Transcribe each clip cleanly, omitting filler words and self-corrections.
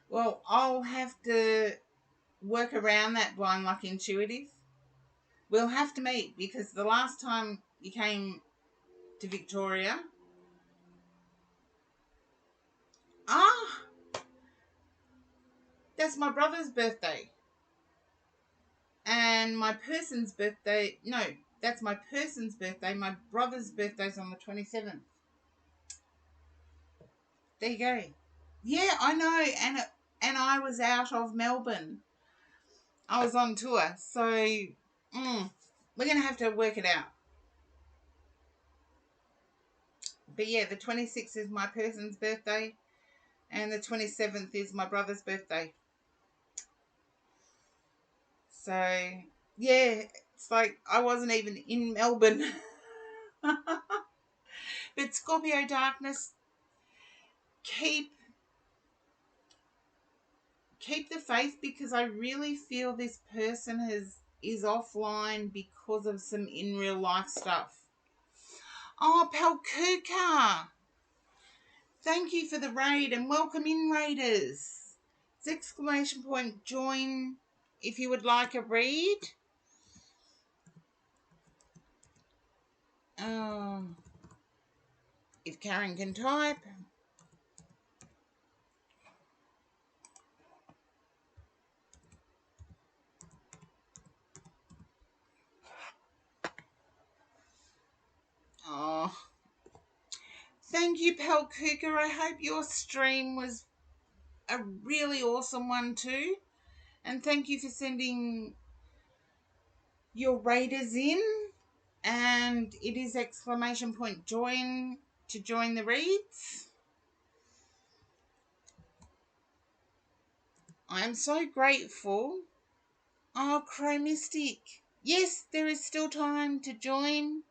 Well, I'll have to work around that, Blind Luck Intuitive. We'll have to meet because the last time you came to Victoria, ah, that's my brother's birthday. And my person's birthday, no, that's my person's birthday. My brother's birthday's on the 27th. There you go. Yeah, I know. And I was out of Melbourne. I was on tour. So we're going to have to work it out. But yeah, the 26th is my person's birthday. And the 27th is my brother's birthday. So, yeah, it's like I wasn't even in Melbourne. But Scorpio Darkness, keep the faith, because I really feel this person is offline because of some in real life stuff. Oh, Palkuka, thank you for the raid and welcome in, raiders. It's exclamation point join if you would like a read. If Karen can type. Oh, thank you, Palkuka. I hope your stream was a really awesome one too. And thank you for sending your raiders in. And it is exclamation point join to join the reads. I am so grateful. Oh, Chromistic. Yes, there is still time to join.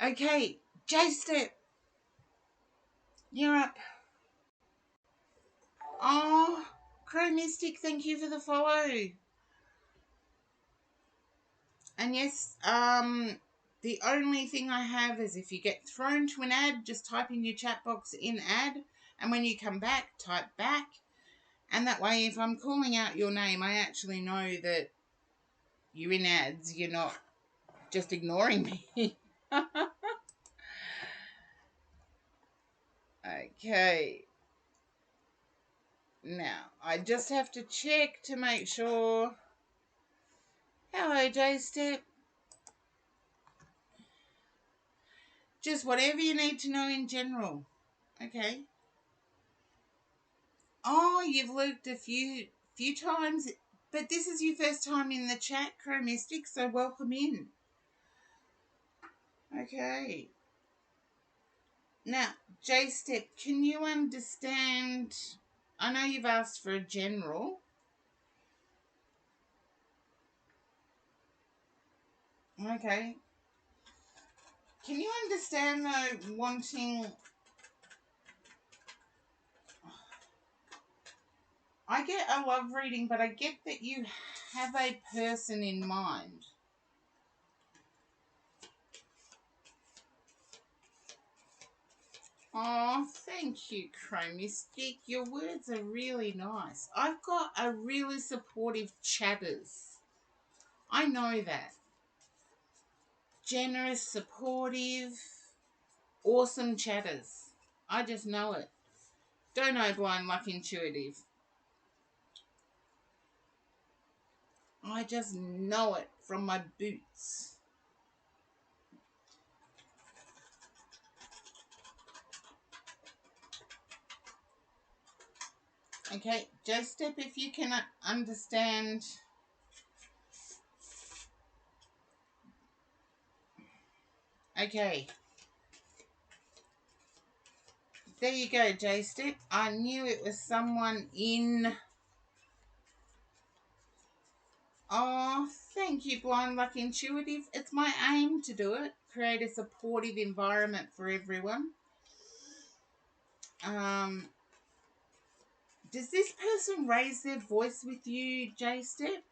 Okay, J-Step, you're up. Oh, Chromistic, thank you for the follow. And yes, the only thing I have is if you get thrown to an ad, just type in your chat box in ad, and when you come back, type back. And that way, if I'm calling out your name, I actually know that you're in ads. You're not just ignoring me. Okay. Now, I just have to check to make sure. Hello, J-Step. Just whatever you need to know in general. Okay. Oh, you've looked a few times, but this is your first time in the chat, Chromistic, so welcome in. Okay. Now, J-Step, can you understand? I know you've asked for a general. Okay. Can you understand, though, wanting... I get a love reading, but I get that you have a person in mind. Oh, thank you, Chromistic. Your words are really nice. I've got a really supportive chatters. I know that. Generous, supportive, awesome chatters. I just know it. Don't know Blind Luck Intuitive. I just know it from my boots. Okay, J-Step, if you can understand... Okay. There you go, J-Step. I knew it was someone in... Oh, thank you, Blind Luck Intuitive. It's my aim to do it. Create a supportive environment for everyone. Does this person raise their voice with you, J-Step?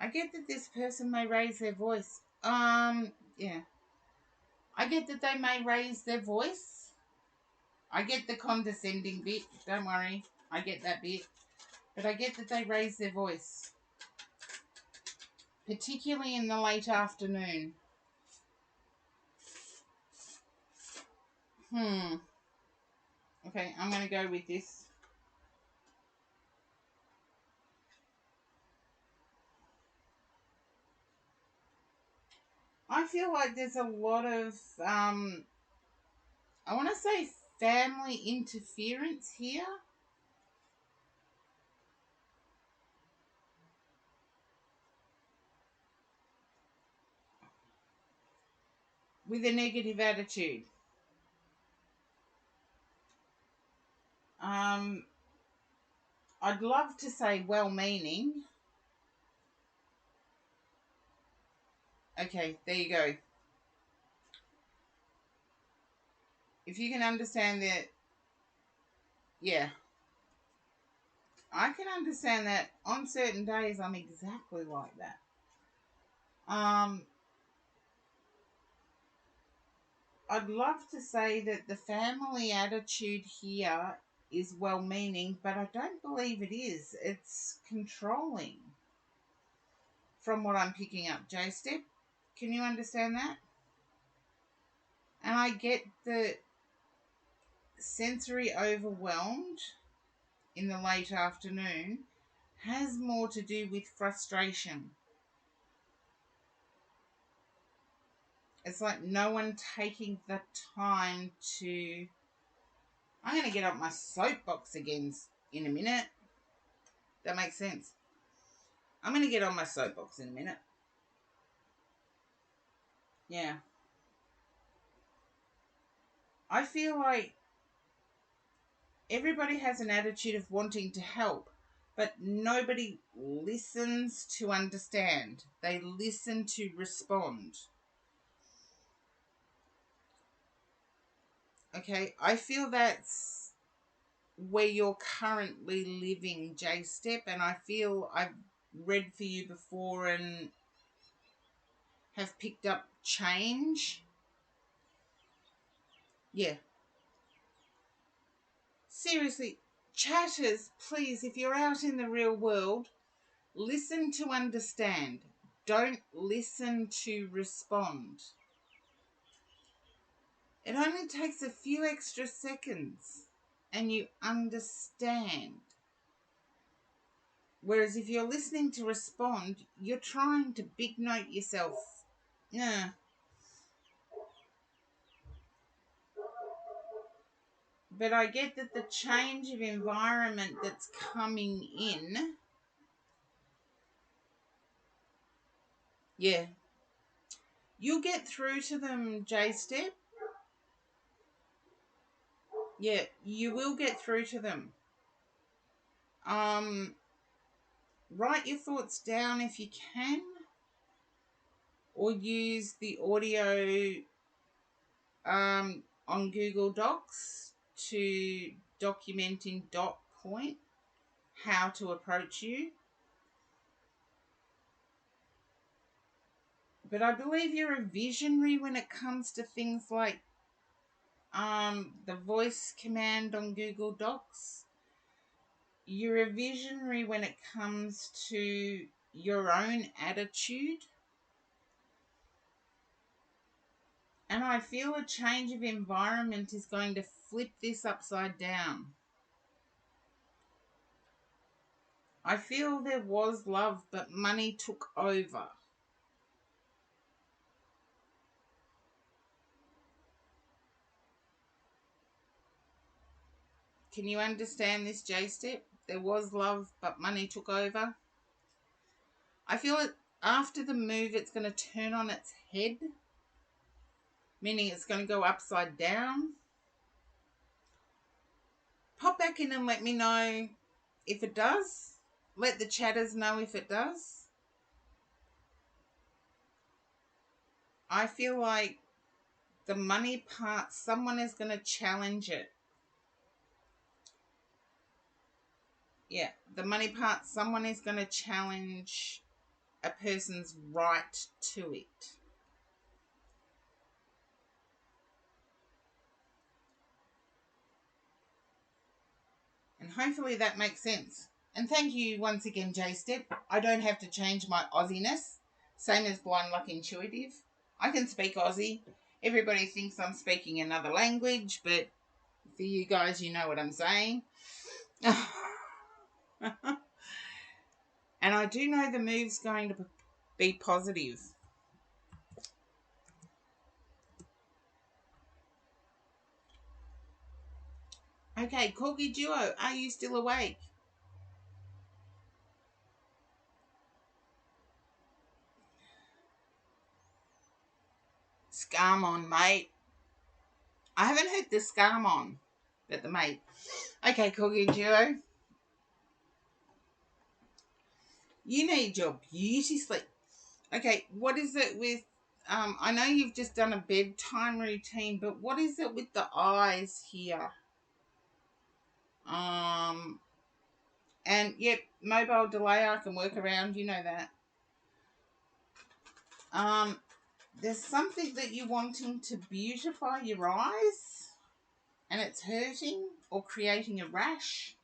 I get that this person may raise their voice. Yeah. I get that they may raise their voice. I get the condescending bit. Don't worry. I get that bit. But I get that they raise their voice. Particularly in the late afternoon. Okay, I'm going to go with this. I feel like there's a lot of, I want to say family interference here. With a negative attitude. Um, I'd love to say well-meaning. Okay, there you go. If you can understand that, yeah, I can understand that on certain days I'm exactly like that. I'd love to say that the family attitude here is well-meaning, but I don't believe it is. It's controlling from what I'm picking up, J-Step. Can you understand that? And I get the sensory overwhelmed in the late afternoon has more to do with frustration. It's like no one taking the time to... I'm going to get up my soapbox again in a minute. That makes sense. I'm going to get on my soapbox in a minute. Yeah. I feel like everybody has an attitude of wanting to help, but nobody listens to understand. They listen to respond. Okay, I feel that's where you're currently living, J-Step, and I feel I've read for you before and have picked up change. Yeah. Seriously, chatters, please, if you're out in the real world, listen to understand. Don't listen to respond. It only takes a few extra seconds and you understand. Whereas if you're listening to respond, you're trying to big note yourself. Yeah. But I get that the change of environment that's coming in, yeah, you'll get through to them, J-Step. Yeah, you will get through to them. Write your thoughts down if you can, or use the audio on Google Docs to document in dot point how to approach you. But I believe you're a visionary when it comes to things like the voice command on Google Docs. You're a visionary when it comes to your own attitude. And I feel a change of environment is going to flip this upside down. I feel there was love, but money took over. Can you understand this, J-Step? There was love, but money took over. I feel it after the move, it's going to turn on its head, meaning it's going to go upside down. Pop back in and let me know if it does. Let the chatters know if it does. I feel like the money part, someone is going to challenge it. Yeah, the money part, someone is going to challenge a person's right to it. And hopefully that makes sense. And thank you once again, J-Step. I don't have to change my Aussiness. Same as Blind Luck Intuitive. I can speak Aussie. Everybody thinks I'm speaking another language, but for you guys, you know what I'm saying. And I do know the move's going to be positive. Okay, Corgi Duo, are you still awake? Scarmon, mate. I haven't heard the Scarmon, but the mate. Okay, Corgi Duo. You need your beauty sleep. Okay, what is it with I know you've just done a bedtime routine, but what is it with the eyes here? Um and yep, mobile delay I can work around, you know that. Um there's something that you're wanting to beautify your eyes and it's hurting or creating a rash.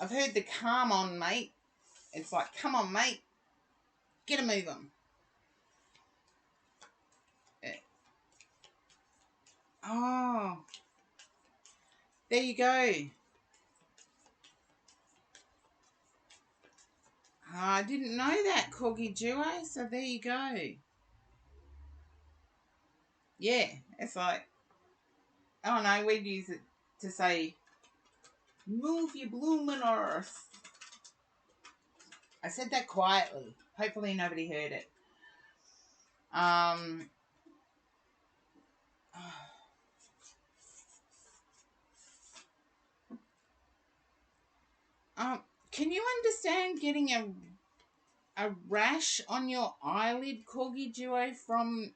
I've heard the calm on, mate. It's like, come on, mate. Get a move on. Oh, there you go. I didn't know that, Corgi Duo, so there you go. Yeah, it's like, oh no, we'd use it to say, move your blooming earth. I said that quietly. Hopefully nobody heard it. Um, can you understand getting a rash on your eyelid, Corgi Duo, from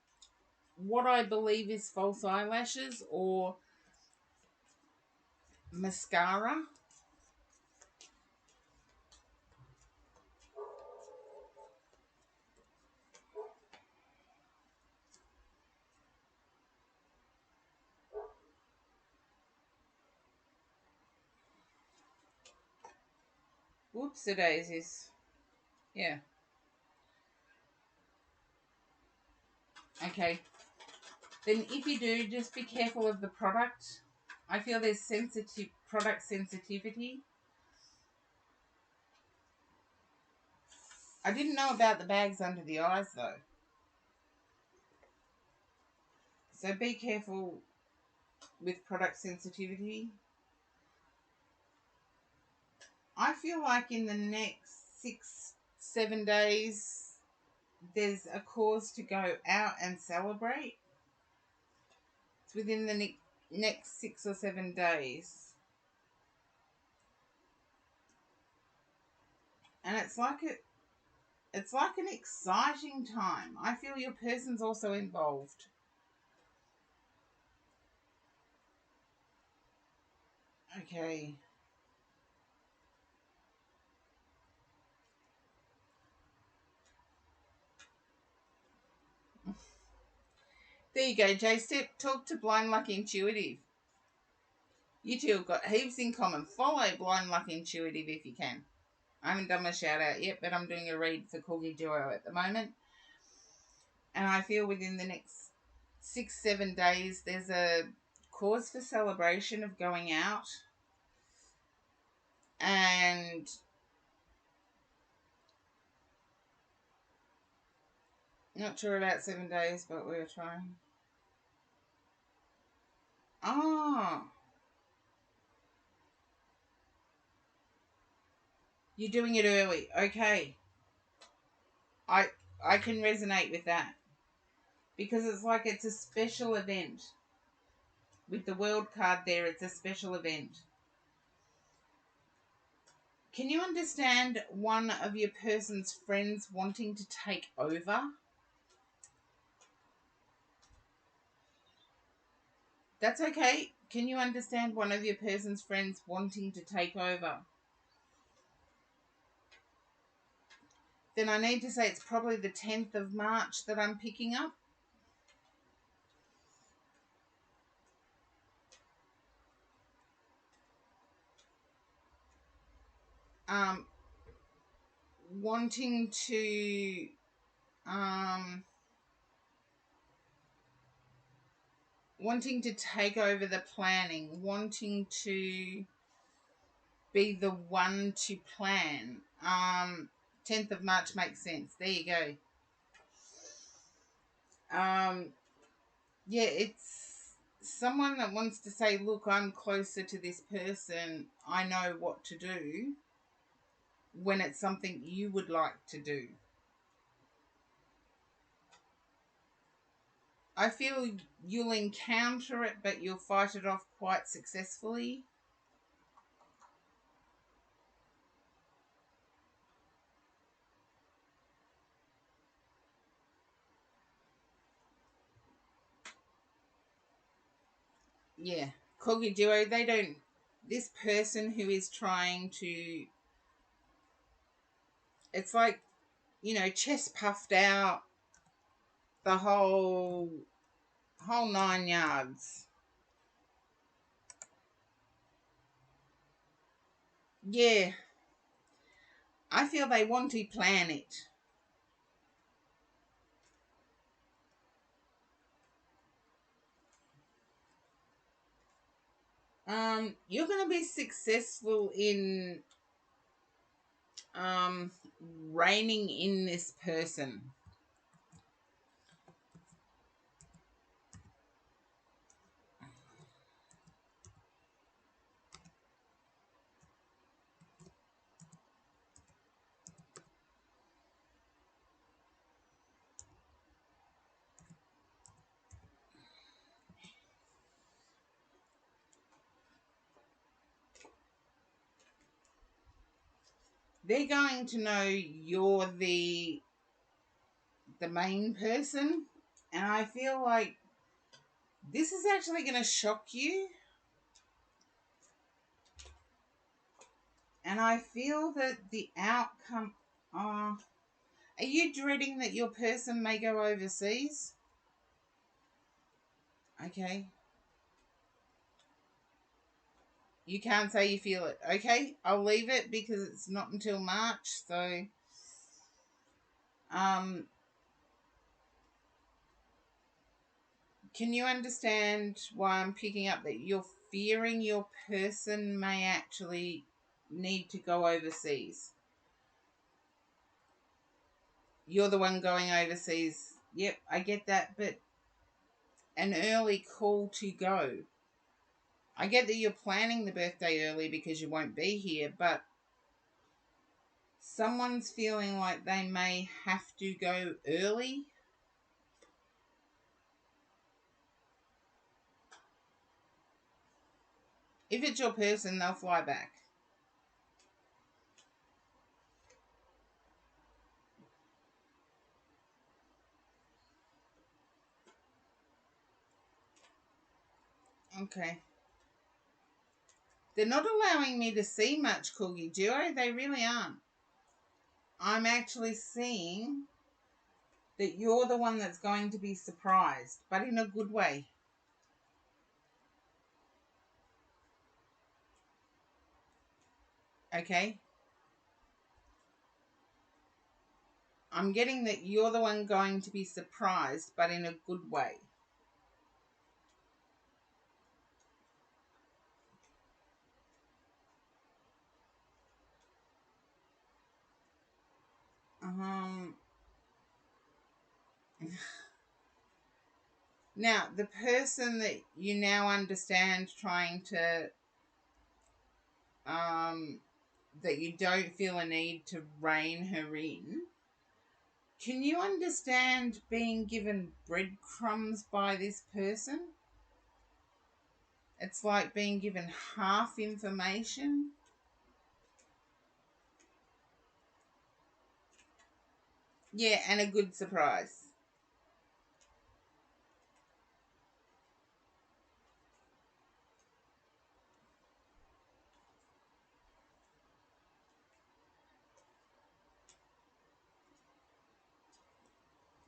what I believe is false eyelashes or mascara? Whoopsie daisies. Yeah. Okay. Then if you do, just be careful of the product. I feel there's sensitive product sensitivity. I didn't know about the bags under the eyes though. So be careful with product sensitivity. I feel like in the next 6-7 days, there's a cause to go out and celebrate. It's within the next 6 or 7 days. And it's like an exciting time. I feel your person's also involved. Okay. There you go, J-Step. Talk to Blind Luck Intuitive. You two have got heaps in common. Follow Blind Luck Intuitive if you can. I haven't done my shout out yet, but I'm doing a read for Corgi Duo at the moment. And I feel within the next 6-7 days, there's a cause for celebration of going out. And not sure about 7 days, but we're trying. Oh, you're doing it early. Okay. I I can resonate with that. Because it's like it's a special event. With the world card there, it's a special event. Can you understand one of your person's friends wanting to take over? That's okay. Can you understand one of your person's friends wanting to take over? Then I need to say it's probably the 10th of March that I'm picking up. Um, wanting to wanting to take over the planning, wanting to be the one to plan. 10th of March makes sense. There you go. Yeah, it's someone that wants to say, look, I'm closer to this person. I know what to do when it's something you would like to do. I feel you'll encounter it, but you'll fight it off quite successfully. Yeah. Corgi Duo, they don't. This person who is trying to. It's like, chest puffed out, the whole 9 yards. Yeah. I feel they want to plan it. You're going to be successful in um, reining in this person. They're going to know you're the main person, and I feel like this is actually going to shock you. And I feel that the outcome. Are you dreading that your person may go overseas? Okay. You can't say you feel it. Okay, I'll leave it because it's not until March. So, um, can you understand why I'm picking up that you're fearing your person may actually need to go overseas? You're the one going overseas. Yep, I get that, but an early call to go. I get that you're planning the birthday early because you won't be here, but someone's feeling like they may have to go early. If it's your person, they'll fly back. Okay. They're not allowing me to see much, Corgi Duo. They really aren't. I'm actually seeing that you're the one that's going to be surprised, but in a good way. Okay? I'm getting that you're the one going to be surprised, but in a good way. Um, Now, the person that you now understand trying to, that you don't feel a need to rein her in, can you understand being given breadcrumbs by this person? It's like being given half information. Yeah, and a good surprise.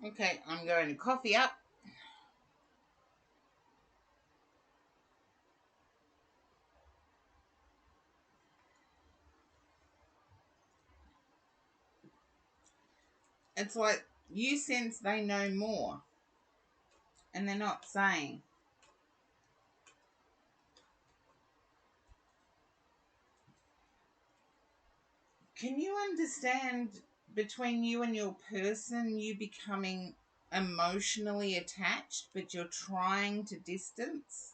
Okay, I'm going to coffee up. It's like you sense they know more and they're not saying. Can you understand between you and your person, you becoming emotionally attached, but you're trying to distance?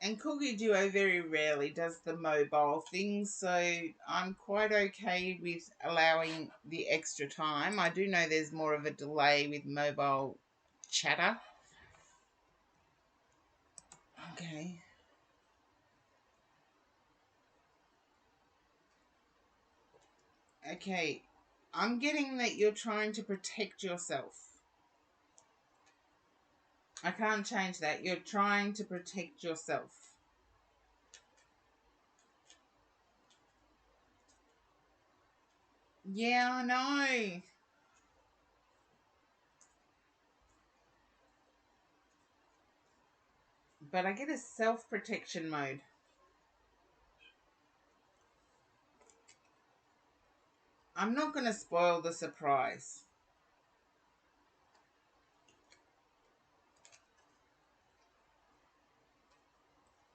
And Cookie Duo very rarely does the mobile thing, so I'm quite okay with allowing the extra time. I do know there's more of a delay with mobile chatter. Okay. Okay. I'm getting that you're trying to protect yourself. I can't change that. You're trying to protect yourself. Yeah, I know. But I get a self-protection mode. I'm not going to spoil the surprise.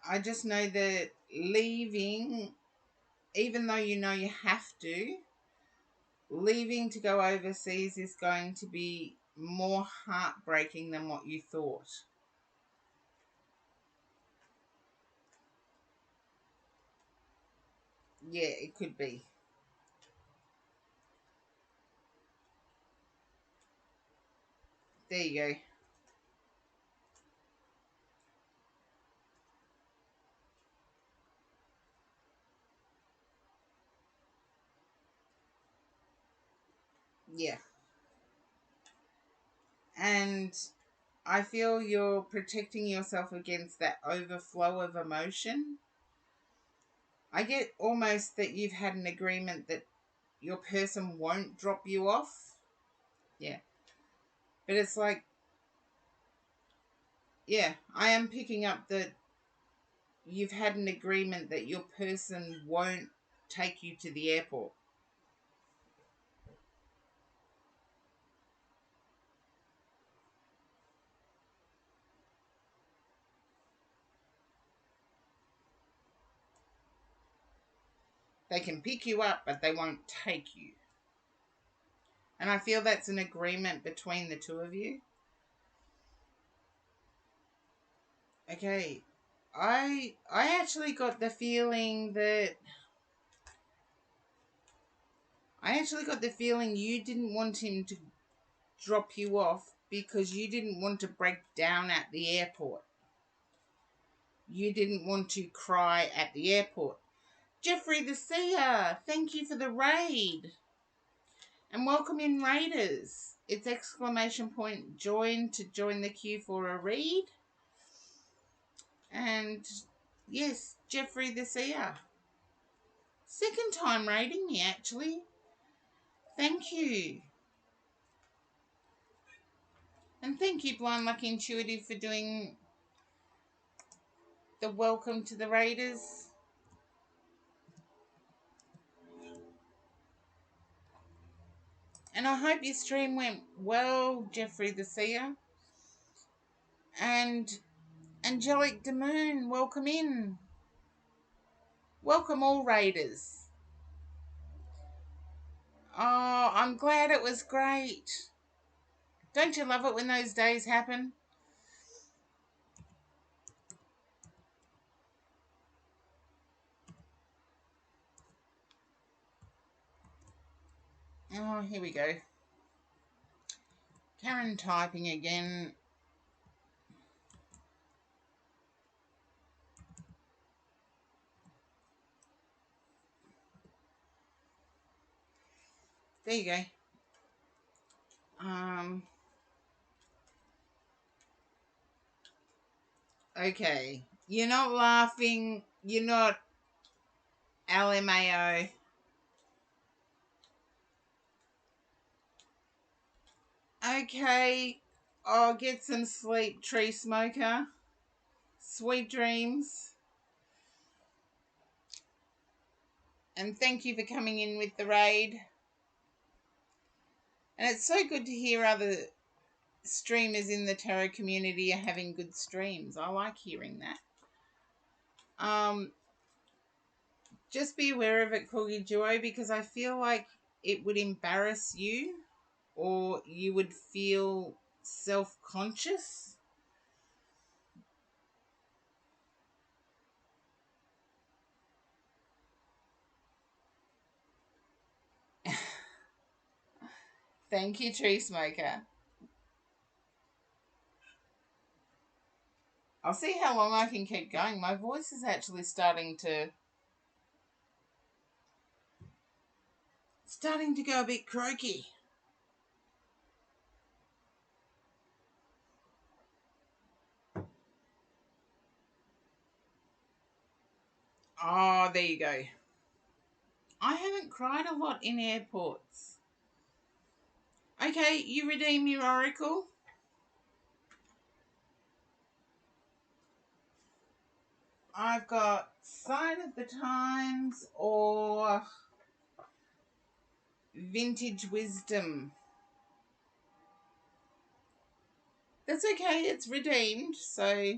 I just know that leaving, even though you know you have to, leaving to go overseas is going to be more heartbreaking than what you thought. Yeah, it could be. There you go. Yeah. And I feel you're protecting yourself against that overflow of emotion. I get almost that you've had an agreement that your person won't drop you off. Yeah. But it's like, yeah, I am picking up that you've had an agreement that your person won't take you to the airport. They can pick you up, but they won't take you. And I feel that's an agreement between the two of you. Okay. I actually got the feeling that you didn't want him to drop you off because you didn't want to break down at the airport. You didn't want to cry at the airport. Jeffrey the Seer, thank you for the raid. And welcome in Raiders. It's exclamation point join to join the queue for a read. And yes, Jeffrey the Seer. Second time raiding me actually. Thank you. And thank you, Blind Lucky Intuitive, for doing the welcome to the Raiders. And I hope your stream went well, Jeffrey the Seer. And Angelic Demoon, welcome in. Welcome all Raiders. Oh, I'm glad it was great. Don't you love it when those days happen? Oh, here we go. Karen typing again. There you go. Um, Okay. You're not laughing. You're not LMAO. Okay. I'll get some sleep, tree smoker. Sweet dreams. And thank you for coming in with the raid. And it's so good to hear other streamers in the tarot community are having good streams. I like hearing that. Just be aware of it, Corgi Duo, because I feel like it would embarrass you or you would feel self-conscious. Thank you, Tree Smoker. I'll see how long I can keep going. My voice is actually starting to go a bit croaky. Oh, there you go. I haven't cried a lot in airports. Okay, you redeem your oracle. I've got Sign of the Times or Vintage Wisdom. That's okay, it's redeemed, so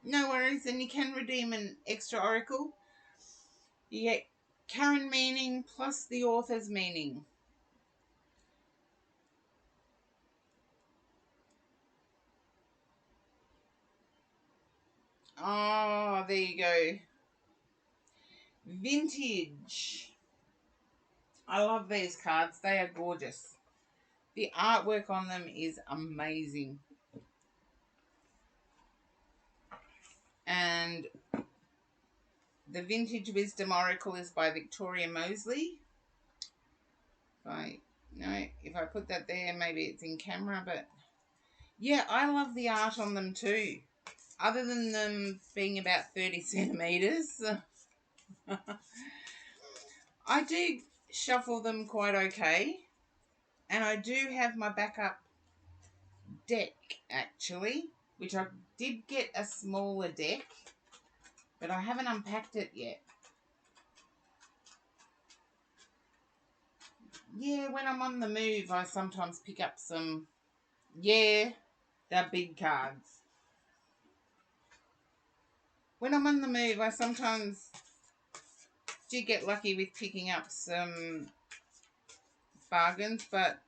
no worries. And you can redeem an extra oracle. You get current meaning plus the author's meaning. Oh, there you go. Vintage. I love these cards. They are gorgeous. The artwork on them is amazing. And the Vintage Wisdom Oracle is by Victoria Mosley. If I put that there, maybe it's in camera, but yeah, I love the art on them too. Other than them being about 30 centimeters, I do shuffle them quite okay. And I do have my backup deck, actually, which I did get a smaller deck, but I haven't unpacked it yet. Yeah, when I'm on the move, I sometimes pick up some, they're big cards. When I'm on the move, I sometimes do get lucky with picking up some bargains, but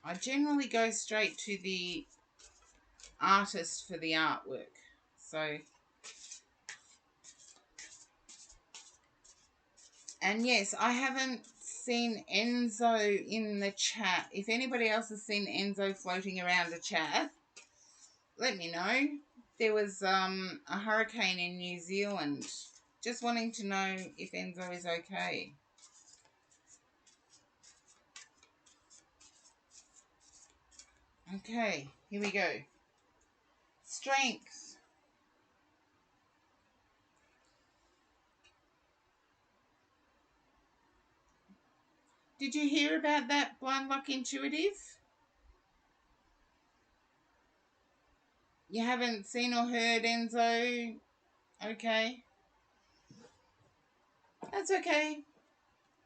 I generally go straight to the artist for the artwork. So, and yes, I haven't seen Enzo in the chat. If anybody else has seen Enzo floating around the chat, let me know. There was a hurricane in New Zealand. Just wanting to know if Enzo is okay. Okay, here we go. Strength. Did you hear about that, Blind Luck Intuitive? You haven't seen or heard Enzo? Okay. That's okay.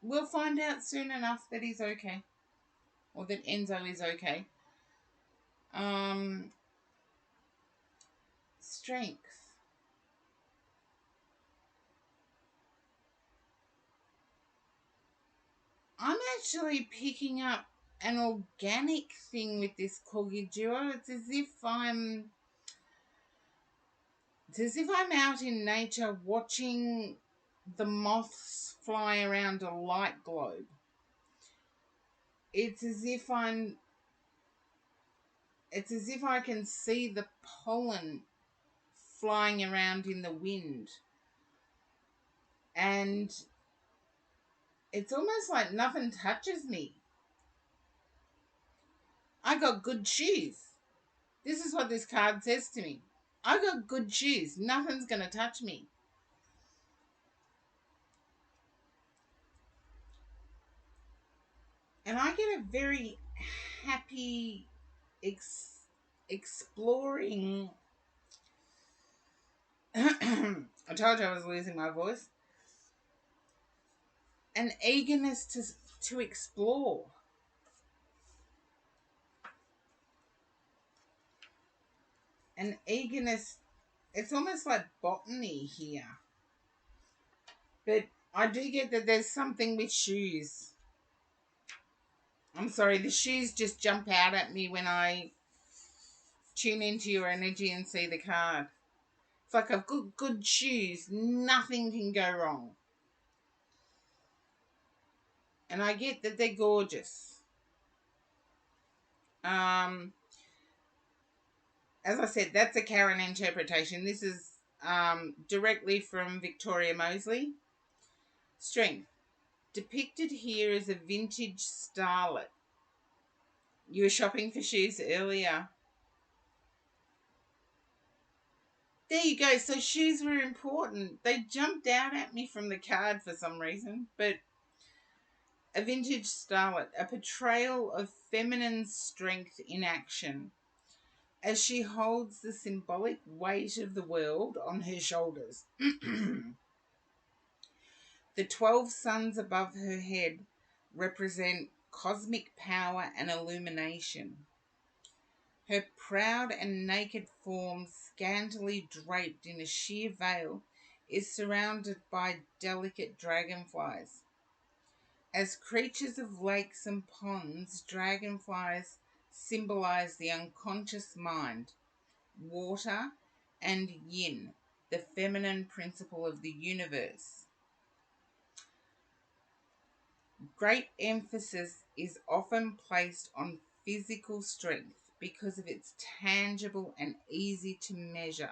We'll find out soon enough that he's okay. Or that Enzo is okay. Strength. I'm actually picking up an organic thing with this Corgi Duo. It's as if I'm out in nature watching the moths fly around a light globe. It's as if I can see the pollen flying around in the wind. And it's almost like nothing touches me. I got good shoes. This is what this card says to me. I got good shoes. Nothing's going to touch me. And I get a very happy exploring. I told you I was losing my voice. An eagerness to explore. An eagerness. It's almost like botany here. But I do get that there's something with shoes. I'm sorry, the shoes just jump out at me when I tune into your energy and see the card. It's like I've got good shoes. Nothing can go wrong. And I get that they're gorgeous. As I said, that's a Karen interpretation. This is directly from Victoria Mosley. Strength. Depicted here as a vintage starlet. You were shopping for shoes earlier. There you go. So shoes were important. They jumped out at me from the card for some reason. But a vintage starlet, a portrayal of feminine strength in action, as she holds the symbolic weight of the world on her shoulders. The 12 suns above her head represent cosmic power and illumination. Her proud and naked form, scantily draped in a sheer veil, is surrounded by delicate dragonflies. As creatures of lakes and ponds, dragonflies symbolize the unconscious mind, water, and yin, the feminine principle of the universe. Great emphasis is often placed on physical strength because of its tangible and easy to measure,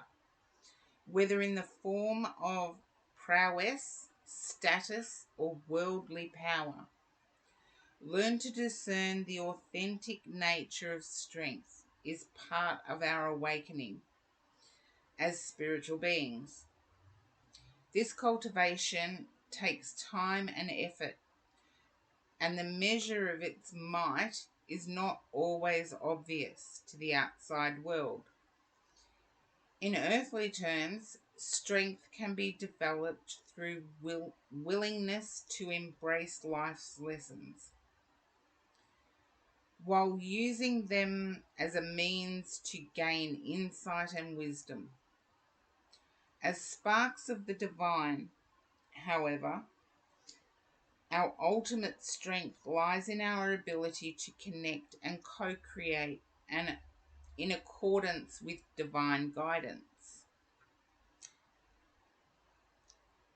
whether in the form of prowess, status, or worldly power. Learn to discern the authentic nature of strength is part of our awakening as spiritual beings. This cultivation takes time and effort, and the measure of its might is not always obvious to the outside world. In earthly terms, strength can be developed through willingness to embrace life's lessons, while using them as a means to gain insight and wisdom. As sparks of the divine, however, our ultimate strength lies in our ability to connect and co-create and in accordance with divine guidance.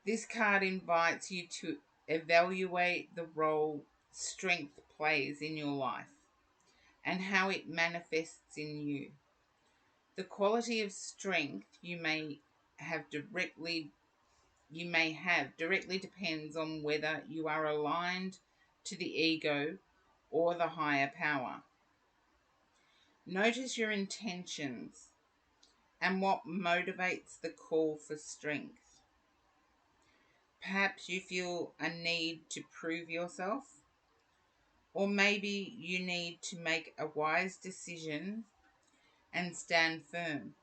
This card invites you to evaluate the role strength plays in your life and how it manifests in you. The quality of strength you may have directly depends on whether you are aligned to the ego or the higher power. Notice your intentions and what motivates the call for strength. Perhaps you feel a need to prove yourself, or maybe you need to make a wise decision and stand firm.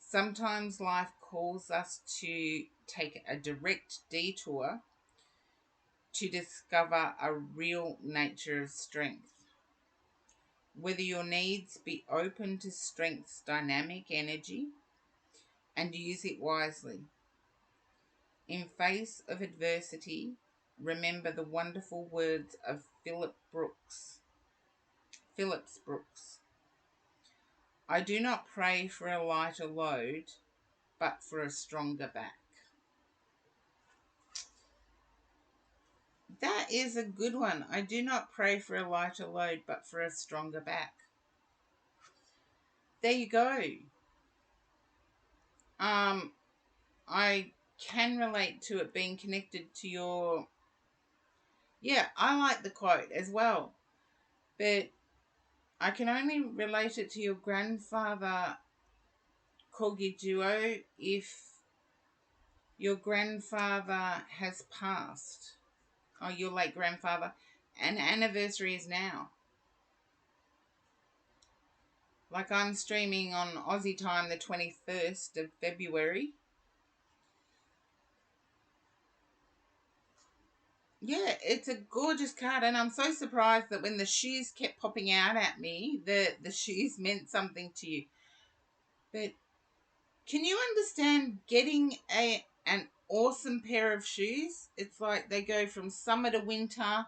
Sometimes life calls us to take a direct detour to discover a real nature of strength. Whether your needs be open to strength's dynamic energy and use it wisely. In face of adversity, remember the wonderful words of Phillips Brooks. I do not pray for a lighter load, but for a stronger back. That is a good one. I do not pray for a lighter load, but for a stronger back. There you go. I can relate to it being connected to your... Yeah, I like the quote as well. But I can only relate it to your grandfather, Corgi Duo, if your grandfather has passed, or your late grandfather, and anniversary is now. Like I'm streaming on Aussie time the 21st of February. Yeah, it's a gorgeous card, and I'm so surprised that when the shoes kept popping out at me, the shoes meant something to you. But can you understand getting an awesome pair of shoes? It's like they go from summer to winter.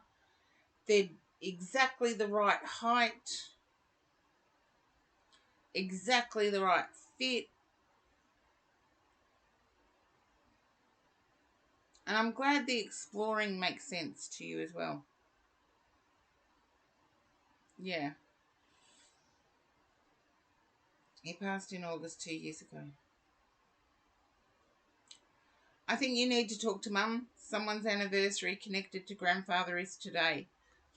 They're exactly the right height, exactly the right fit. And I'm glad the exploring makes sense to you as well. Yeah. He passed in August 2 years ago. I think you need to talk to Mum. Someone's anniversary connected to grandfather is today.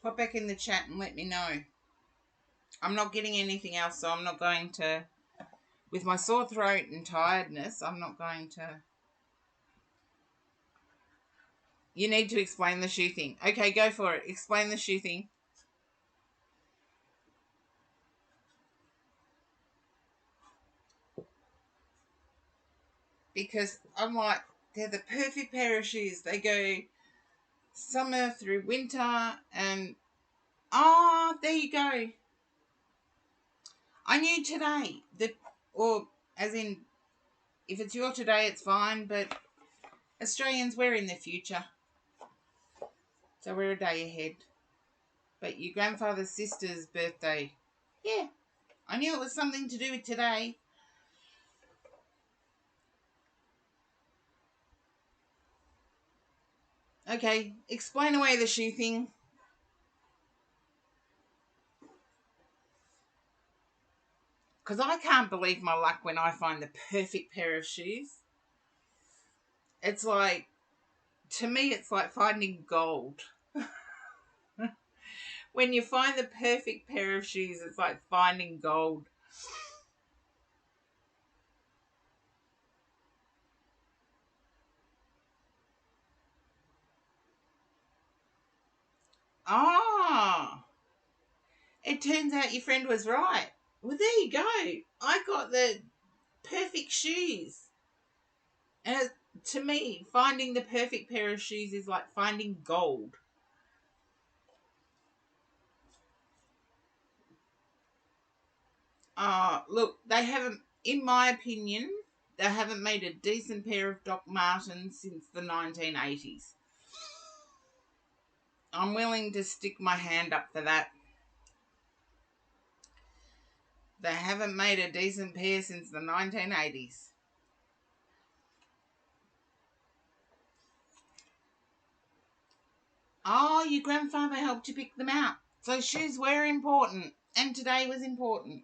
Pop back in the chat and let me know. I'm not getting anything else, so I'm not going to, with my sore throat and tiredness, I'm not going to. You need to explain the shoe thing. Okay, go for it. Explain the shoe thing. Because I'm like, they're the perfect pair of shoes. They go summer through winter and, oh, there you go. I knew today that, or as in, if it's your today, it's fine, but Australians, we're in the future. So we're a day ahead. But your grandfather's sister's birthday, yeah, I knew it was something to do with today. Okay, explain away the shoe thing. Because I can't believe my luck when I find the perfect pair of shoes. It's like, to me, it's like finding gold. When you find the perfect pair of shoes, it's like finding gold. Ah, it turns out your friend was right. Well, there you go. I got the perfect shoes. And to me, finding the perfect pair of shoes is like finding gold. Look, they haven't, in my opinion, they haven't made a decent pair of Doc Martens since the 1980s. I'm willing to stick my hand up for that. They haven't made a decent pair since the 1980s. Oh, your grandfather helped you pick them out. So shoes were important. And today was important.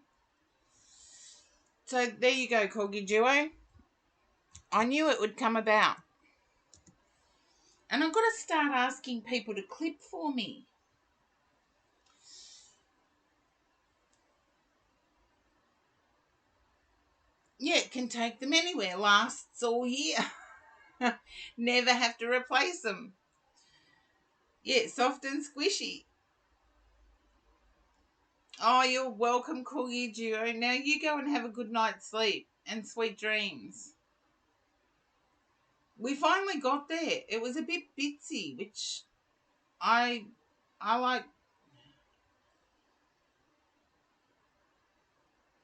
So there you go, Corgi Duo. I knew it would come about. And I've got to start asking people to clip for me. Yeah, it can take them anywhere. Lasts all year. Never have to replace them. Yeah, soft and squishy. Oh, you're welcome, Corgi Duo. Now you go and have a good night's sleep and sweet dreams. We finally got there. It was a bit bitsy, which I like.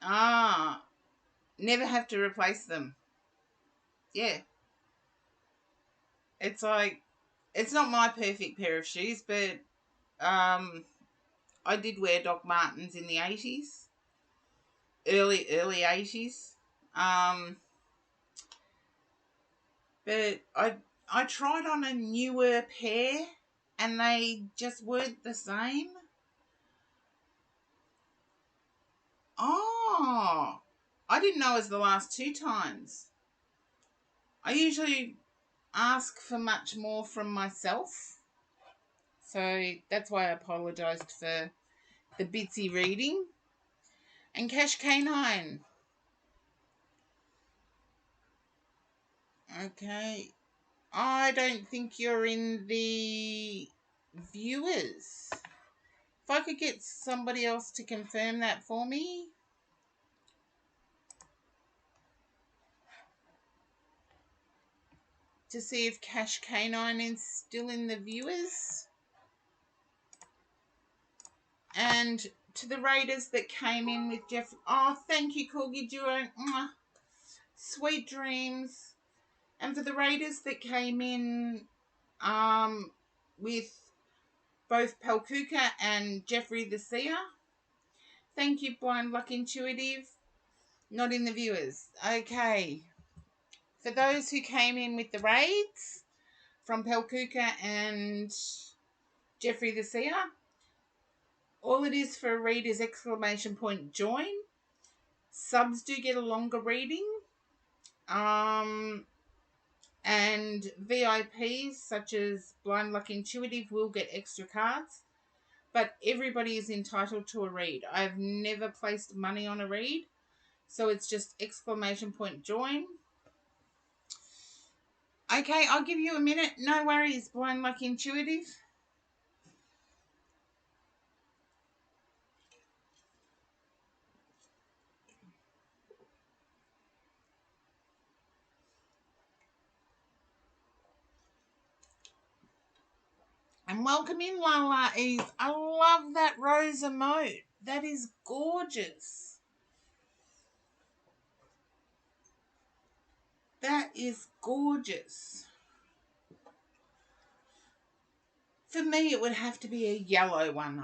Ah, never have to replace them. Yeah, it's like, it's not my perfect pair of shoes, but I did wear Doc Martens in the 80s, early 80s. Um, but I tried on a newer pair and they just weren't the same. Oh, I didn't know it was the last two times. I usually ask for much more from myself. So that's why I apologised for the bitsy reading. And Cash Canine. Okay. I don't think you're in the viewers. If I could get somebody else to confirm that for me. To see if Cash Canine is still in the viewers. And to the raiders that came in with Jeff. Oh, thank you, Corgi Duo. Sweet dreams. And for the raiders that came in with both Pelkuka and Jeffrey the Seer. Thank you, Blind Luck Intuitive. Not in the viewers. Okay. For those who came in with the raids from Pelkuka and Jeffrey the Seer, all it is for a read is !join. Subs do get a longer reading. And VIPs such as Blind Luck Intuitive will get extra cards. But everybody is entitled to a read. I've never placed money on a read. So it's just !join. Okay, I'll give you a minute. No worries, Blind Luck Intuitive. And welcome in, Lala Eve. I love that rose emote. That is gorgeous. That is gorgeous. For me, it would have to be a yellow one.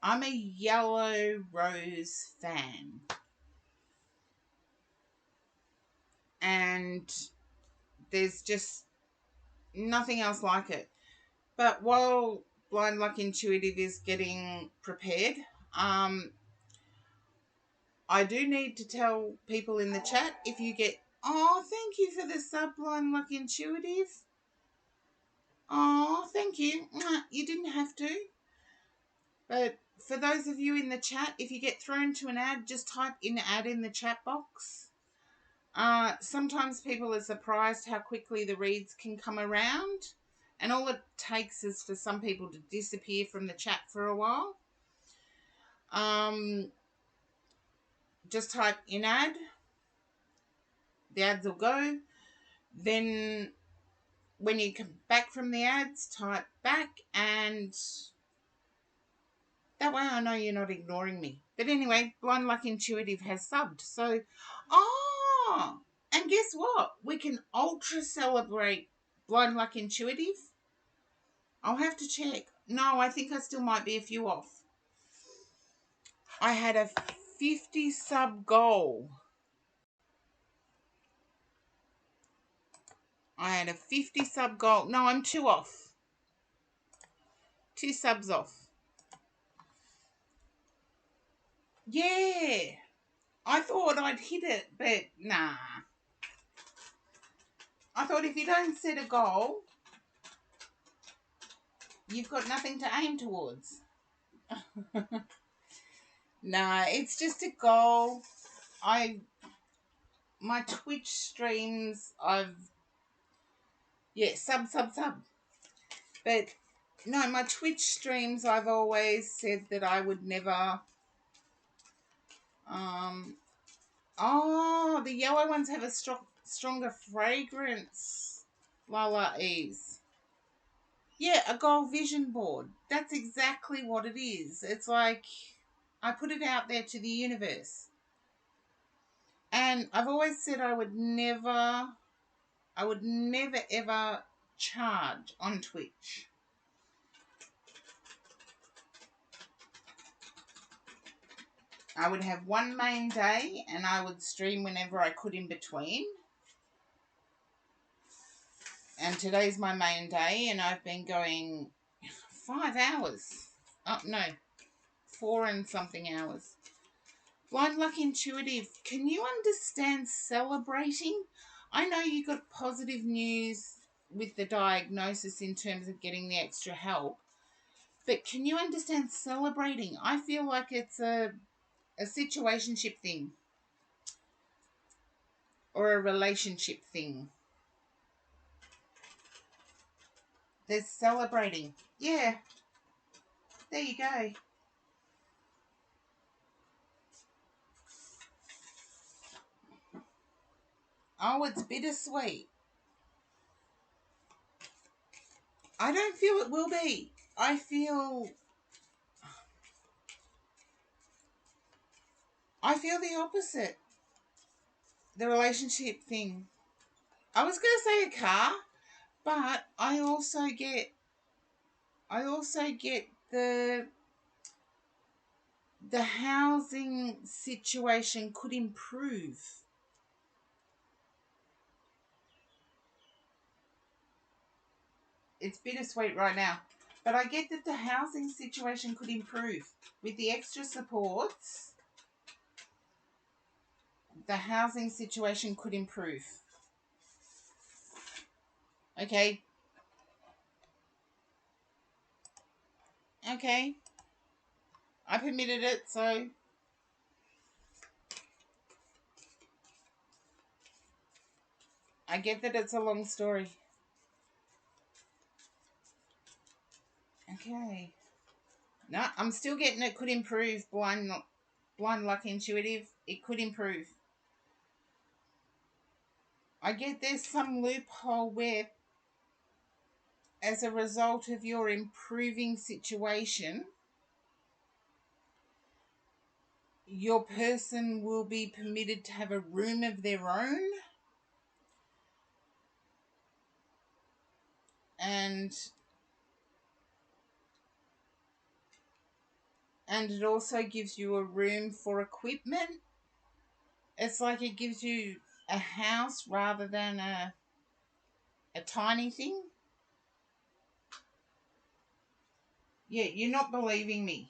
I'm a yellow rose fan. And there's just nothing else like it. But while Blind Luck Intuitive is getting prepared, I do need to tell people in the chat if you get... Oh, thank you for the sub, Blind Luck Intuitive. Oh, thank you. You didn't have to. But for those of you in the chat, if you get thrown to an ad, just type in ad in the chat box. Sometimes people are surprised how quickly the reads can come around. And all it takes is for some people to disappear from the chat for a while. Just type in ad. The ads will go. Then when you come back from the ads, type back, and that way I know you're not ignoring me. But anyway, Blind Luck Intuitive has subbed. So, and guess what? We can ultra celebrate Blind Luck Intuitive. I'll have to check. No, I think I still might be a few off. I had a 50 sub goal. I had a 50 sub goal. No, I'm 2 off. 2 subs off. Yeah. I thought I'd hit it, but nah. I thought if you don't set a goal, you've got nothing to aim towards. Nah, it's just a goal. My Twitch streams, sub. But no, my Twitch streams, I've always said that I would never, the yellow ones have a stronger fragrance. Lala Ease. Yeah, a gold vision board. That's exactly what it is. It's like I put it out there to the universe. And I've always said I would never ever charge on Twitch. I would have one main day and I would stream whenever I could in between. And today's my main day and I've been going 5 hours. Oh, no, 4 and something hours. Blind Luck Intuitive, can you understand celebrating? I know you got positive news with the diagnosis in terms of getting the extra help, but can you understand celebrating? I feel like it's a a situationship thing or a relationship thing. There's celebrating. Yeah, there you go. Oh, it's bittersweet. I don't feel it will be. I feel the opposite. The relationship thing. I was going to say a car, but I also get the housing situation could improve. It's bittersweet right now. But I get that the housing situation could improve. With the extra supports, the housing situation could improve. Okay? Okay. I permitted it, so I get that it's a long story. Okay. No, I'm still getting it could improve. Blind luck intuitive. It could improve. I get there's some loophole where, as a result of your improving situation, your person will be permitted to have a room of their own, and it also gives you a room for equipment. It's like it gives you a house rather than a tiny thing. Yeah, you're not believing me.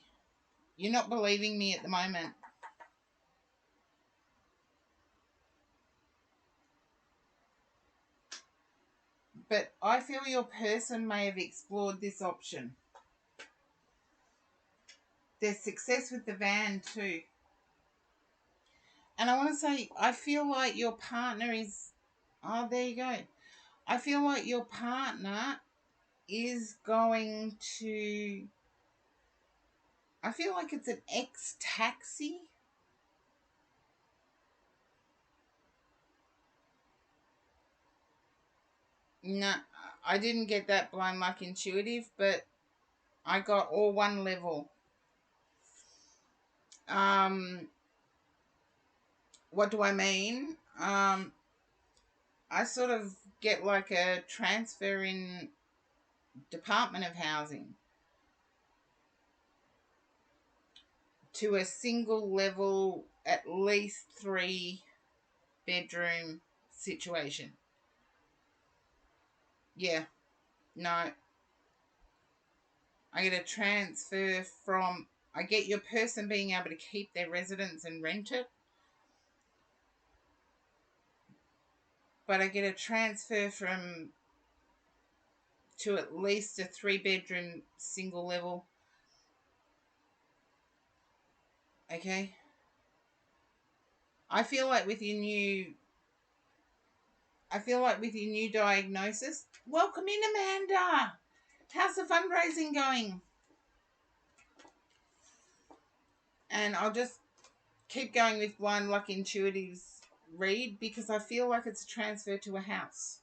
You're not believing me at the moment. But I feel your person may have explored this option. There's success with the van too. And I want to say, I feel like your partner is... Oh, there you go. I feel like your partner is going to... I feel like it's an ex-taxi. No, I didn't get that blind luck intuitive, but I got all one level. What do I mean? I sort of get like a transfer in Department of Housing to a single level, at least 3-bedroom situation. Yeah, no. I get a transfer from... I get your person being able to keep their residence and rent it. But I get a transfer to at least a 3-bedroom single level. Okay? I feel like with your new diagnosis... Welcome in, Amanda. How's the fundraising going? And I'll just keep going with Blind Luck Intuitive's read, because I feel like it's a transfer to a house.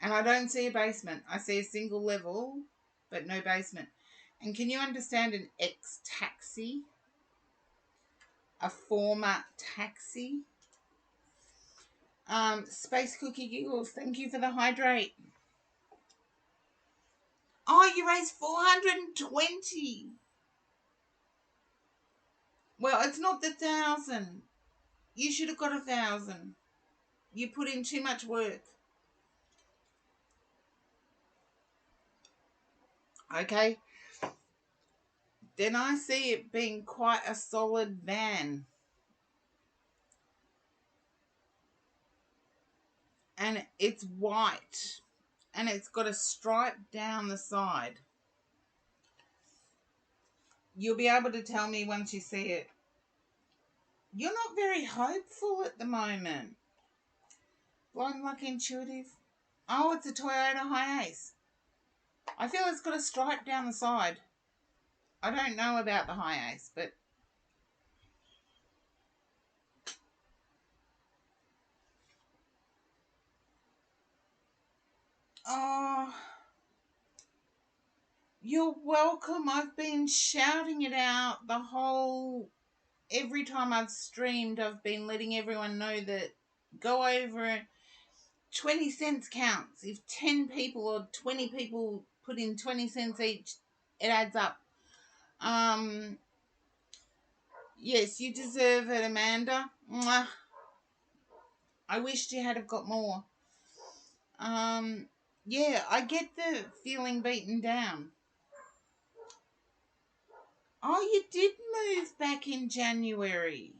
And I don't see a basement. I see a single level, but no basement. And can you understand an ex-taxi? A former taxi? Space Cookie Giggles, thank you for the hydrate. Oh, you raised 420. Well, it's not the 1,000. You should have got 1,000. You put in too much work. Okay. Then I see it being quite a solid van. And it's white. And it's got a stripe down the side. You'll be able to tell me once you see it. You're not very hopeful at the moment. Blind Luck Intuitive. Oh, it's a Toyota Hiace. I feel it's got a stripe down the side. I don't know about the Hiace, but oh, you're welcome. I've been shouting it out the whole. Every time I've streamed, I've been letting everyone know that go over 20 cents counts. If 10 people or 20 people put in 20 cents each, it adds up. Yes, you deserve it, Amanda. Mwah. I wished you had have got more. Yeah, I get the feeling beaten down. Oh, you did move back in January.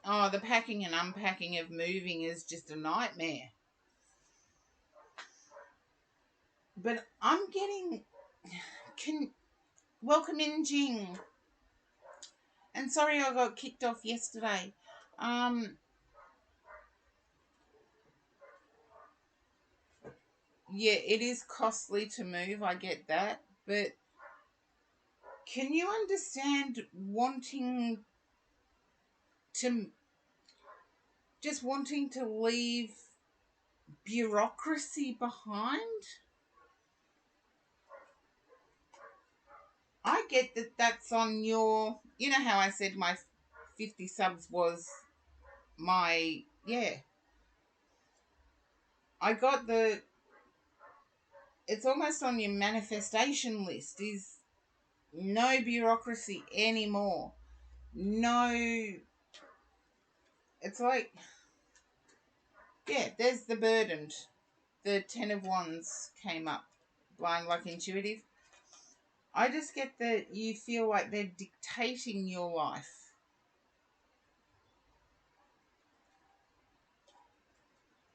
Oh, the packing and unpacking of moving is just a nightmare. But I'm getting... Welcome in, Jing. And sorry I got kicked off yesterday. Yeah, it is costly to move, I get that. But can you understand wanting to... Just wanting to leave bureaucracy behind? I get that that's on your... You know how I said my 50 subs was my... Yeah. I got the... It's almost on your manifestation list is no bureaucracy anymore. No... It's like... Yeah, there's the burdened. The 10 of Wands came up. Blind Luck Intuitive. I just get that you feel like they're dictating your life.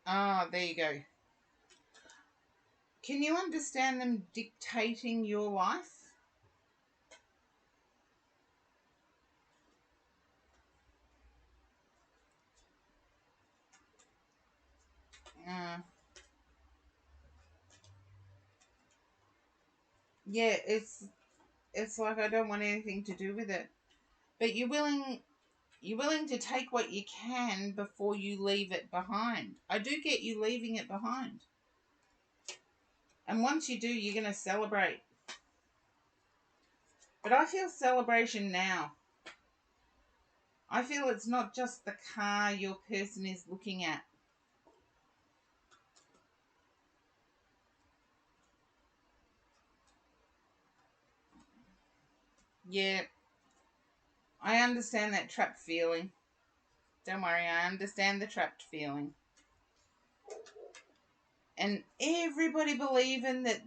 Ah, there you go. Can you understand them dictating your life? Yeah, it's like I don't want anything to do with it. But you're willing to take what you can before you leave it behind. I do get you leaving it behind. And once you do, you're going to celebrate. But I feel celebration now. I feel it's not just the car your person is looking at. Yeah, I understand that trapped feeling. Don't worry, I understand the trapped feeling. And everybody believing that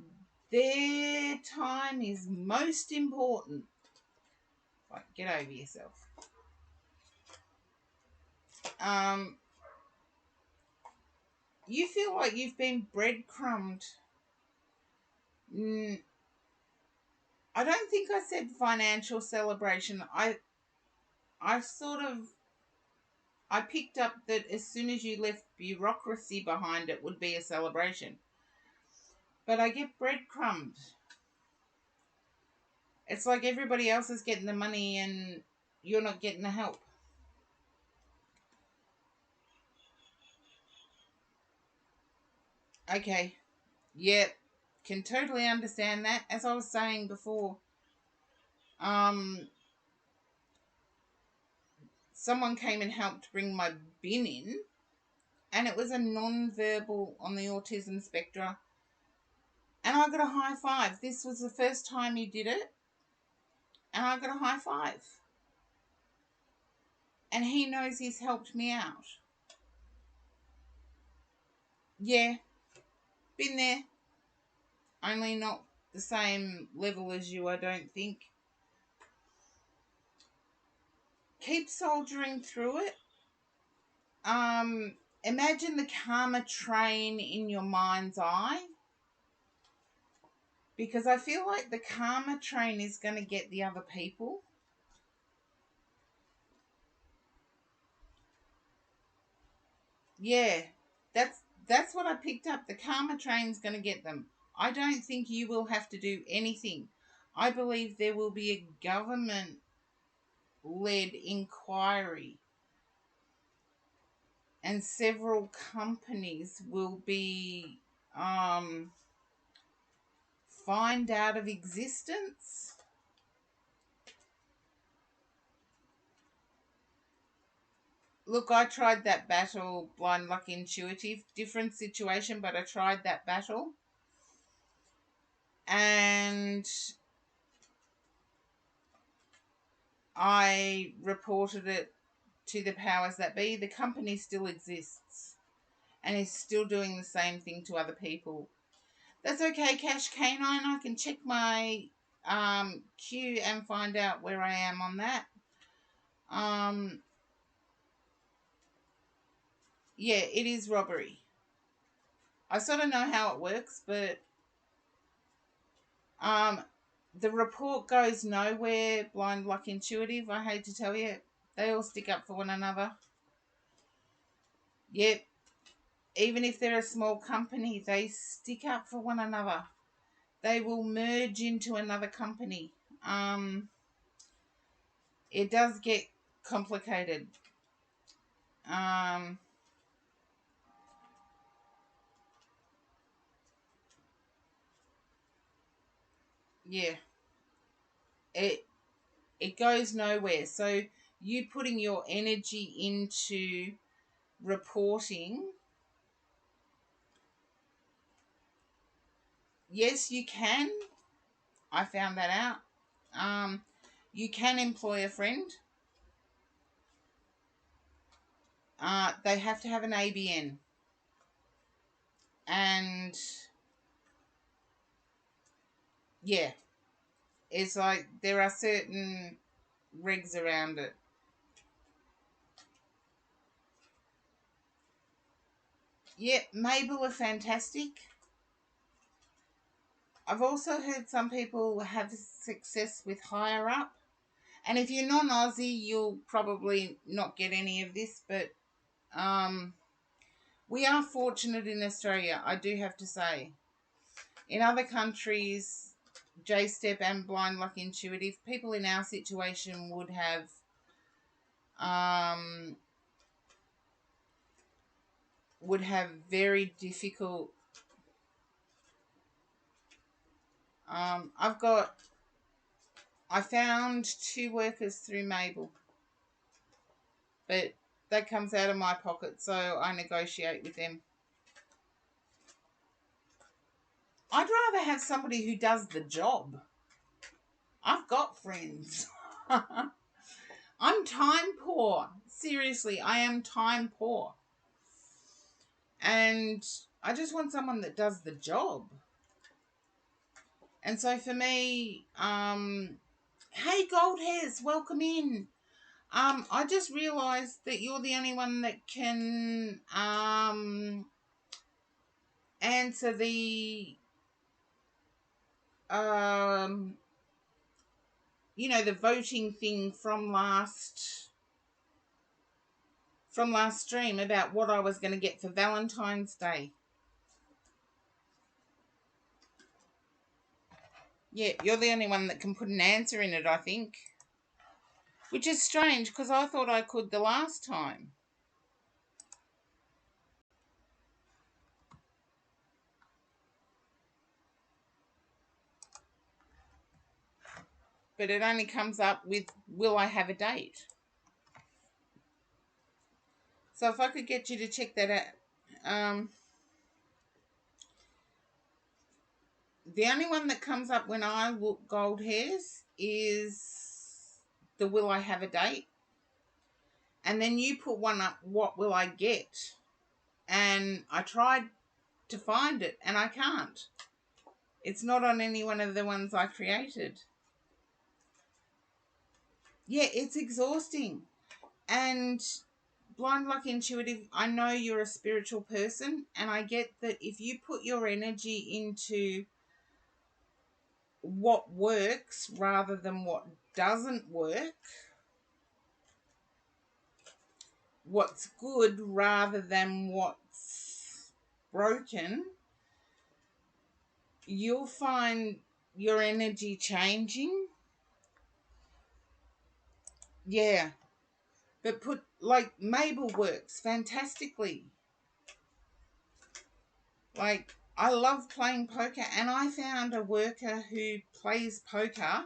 their time is most important. Like, get over yourself. You feel like you've been breadcrumbed. I don't think I said financial celebration. I sort of I picked up that as soon as you left bureaucracy behind, it would be a celebration. But I get breadcrumbed. It's like everybody else is getting the money and you're not getting the help. Okay. Yep. Can totally understand that. As I was saying before, um, someone came and helped bring my bin in, and it was a non-verbal on the autism spectrum. And I got a high five. This was the first time he did it, and I got a high five. And he knows he's helped me out. Yeah, been there. Only not the same level as you, I don't think. Keep soldiering through it. Imagine the karma train in your mind's eye. Because I feel like the karma train is going to get the other people. Yeah, that's what I picked up. The karma train's going to get them. I don't think you will have to do anything. I believe there will be a government led inquiry, and several companies will be fined out of existence. Look, I tried that battle, blind luck intuitive, different situation, but I tried that battle, and I reported it to the powers that be. The company still exists and is still doing the same thing to other people. That's okay, Cash Canine. I can check my queue and find out where I am on that. Um, yeah, it is robbery. I sort of know how it works, but um, the report goes nowhere. Blind luck intuitive. I hate to tell you, they all stick up for one another. Yep, even if they're a small company, they stick up for one another. They will merge into another company. It does get complicated. Um, yeah, it it goes nowhere. So you putting your energy into reporting, yes, you can. I found that out. Um, you can employ a friend. They have to have an ABN, and yeah, it's like there are certain regs around it. Yeah, Mabel are fantastic. I've also heard some people have success with higher up. And if you're non-Aussie, you'll probably not get any of this, but um, we are fortunate in Australia, I do have to say. In other countries, J-Step and Blind Luck Intuitive, people in our situation um, would have very difficult. I found 2 workers through Mabel, but that comes out of my pocket, so I negotiate with them. I'd rather have somebody who does the job. I've got friends. I'm time poor. Seriously, I am time poor. And I just want someone that does the job. And so for me, hey Gold Hairs, welcome in. I just realised that you're the only one that can answer the um the voting thing from last stream about what I was going to get for Valentine's Day. Yeah, you're the only one that can put an answer in it, I think. Which is strange because I thought I could the last time. But it only comes up with, will I have a date? So if I could get you to check that out. The only one that comes up when I look Gold Hairs is the will I have a date? And then you put one up, what will I get? And I tried to find it and I can't. It's not on any one of the ones I created. Yeah, it's exhausting. And Blind Luck Intuitive, I know you're a spiritual person, and I get that if you put your energy into what works rather than what doesn't work, what's good rather than what's broken, you'll find your energy changing. Yeah. But like Mabel works fantastically. Like, I love playing poker, and I found a worker who plays poker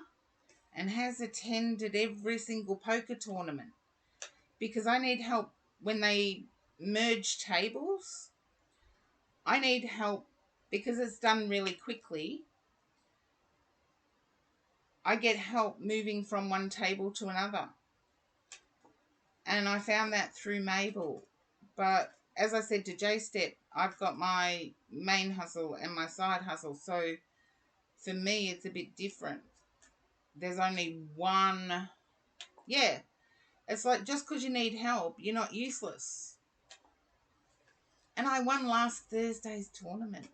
and has attended every single poker tournament because I need help when they merge tables. I need help because it's done really quickly. I get help moving from one table to another. And I found that through Mabel. But as I said to J Step, I've got my main hustle and my side hustle. So for me, it's a bit different. There's only one. Yeah. It's like just because you need help, you're not useless. And I won last Thursday's tournament.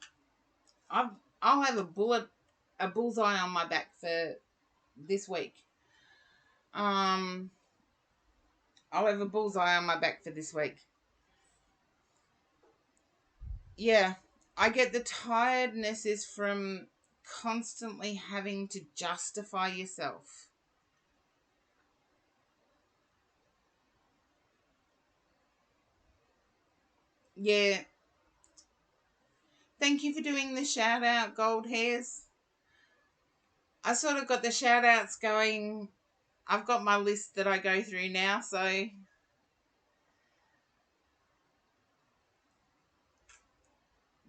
I'll have a bullseye on my back for this week. I'll have a bullseye on my back for this week. Yeah, I get the tiredness is from constantly having to justify yourself. Yeah. Thank you for doing the shout out, Gold Hairs. I sort of got the shout outs going. I've got my list that I go through now, so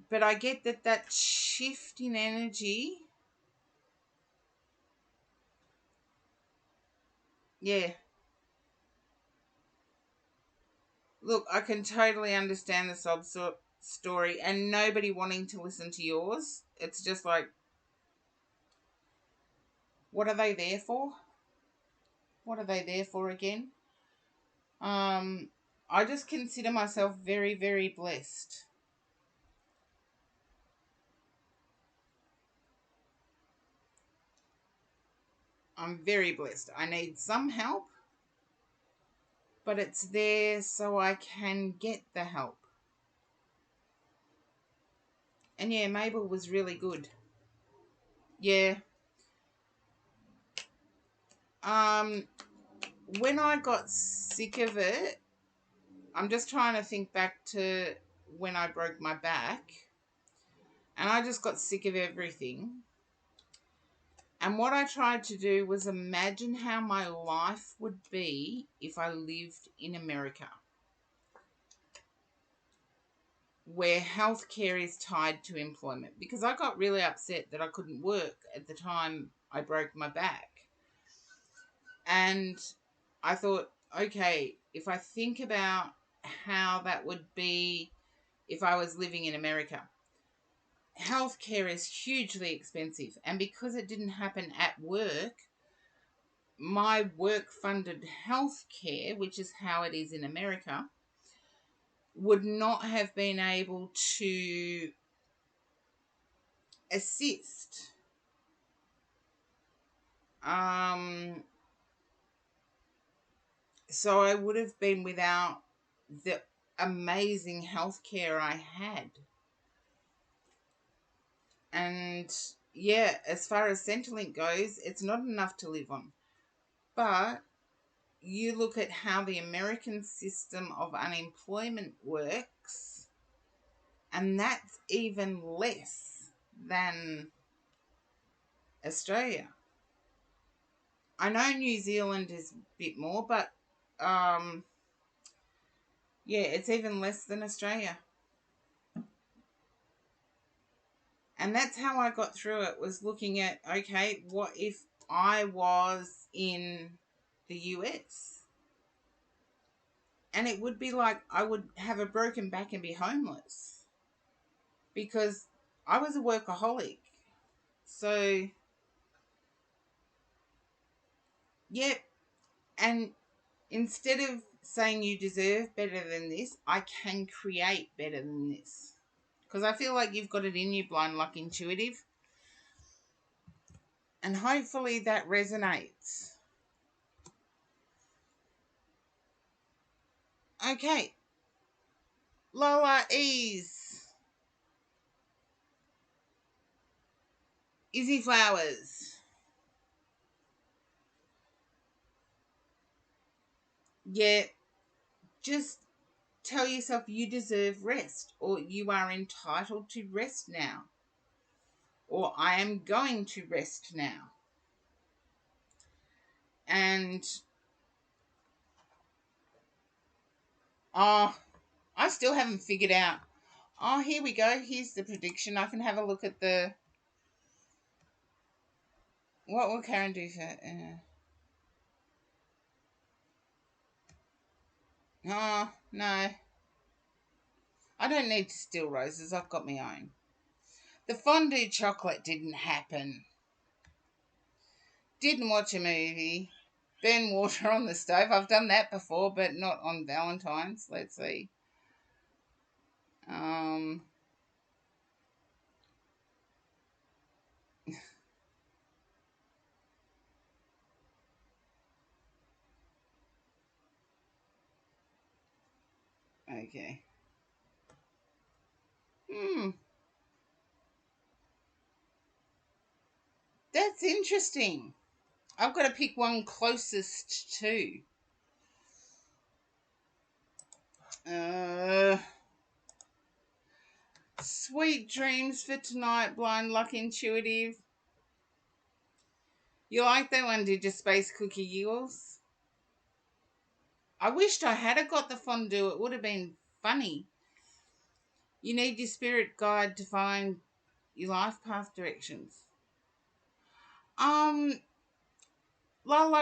but I get that shift in energy. Yeah. Look, I can totally understand the story and nobody wanting to listen to yours. It's just like, what are they there for? What are they there for again? I just consider myself very, very blessed. I'm very blessed. I need some help, but it's there so I can get the help. And yeah, Mabel was really good. Yeah. Um, when I got sick of it, I'm just trying to think back to when I broke my back, and I just got sick of everything. And what I tried to do was imagine how my life would be if I lived in America, where healthcare is tied to employment, because I got really upset that I couldn't work at the time I broke my back. And I thought, okay, if I think about how that would be if I was living in America, healthcare is hugely expensive. And because it didn't happen at work, my work funded healthcare, which is how it is in America, would not have been able to assist. So I would have been without the amazing healthcare I had. And yeah, as far as Centrelink goes, it's not enough to live on. But you look at how the American system of unemployment works, and that's even less than Australia. I know New Zealand is a bit more, but yeah, it's even less than Australia. And that's how I got through it, was looking at, okay, what if I was in the US? And it would be like I would have a broken back and be homeless because I was a workaholic. So, yeah, and instead of saying you deserve better than this, I can create better than this. Because I feel like you've got it in you, Blind Luck Intuitive. And hopefully that resonates. Okay. Lola Ease. Izzy Flowers. Yeah, just tell yourself you deserve rest, or you are entitled to rest now, or I am going to rest now. And oh, I still haven't figured out. Oh, here we go. Here's the prediction. I can have a look at the. What will Karen do for? Oh no, I don't need to steal roses. I've got my own. The fondue chocolate didn't happen. Didn't watch a movie. Burn water on the stove. I've done that before, but not on Valentine's. Let's see. Um. Okay. Hmm. That's interesting. I've got to pick one closest to. Uh. Sweet dreams for tonight, blind luck intuitive. You like that one, did you, Space Cookie Eagles? I wished I had got the fondue. It would have been funny. You need your spirit guide to find your life path directions. La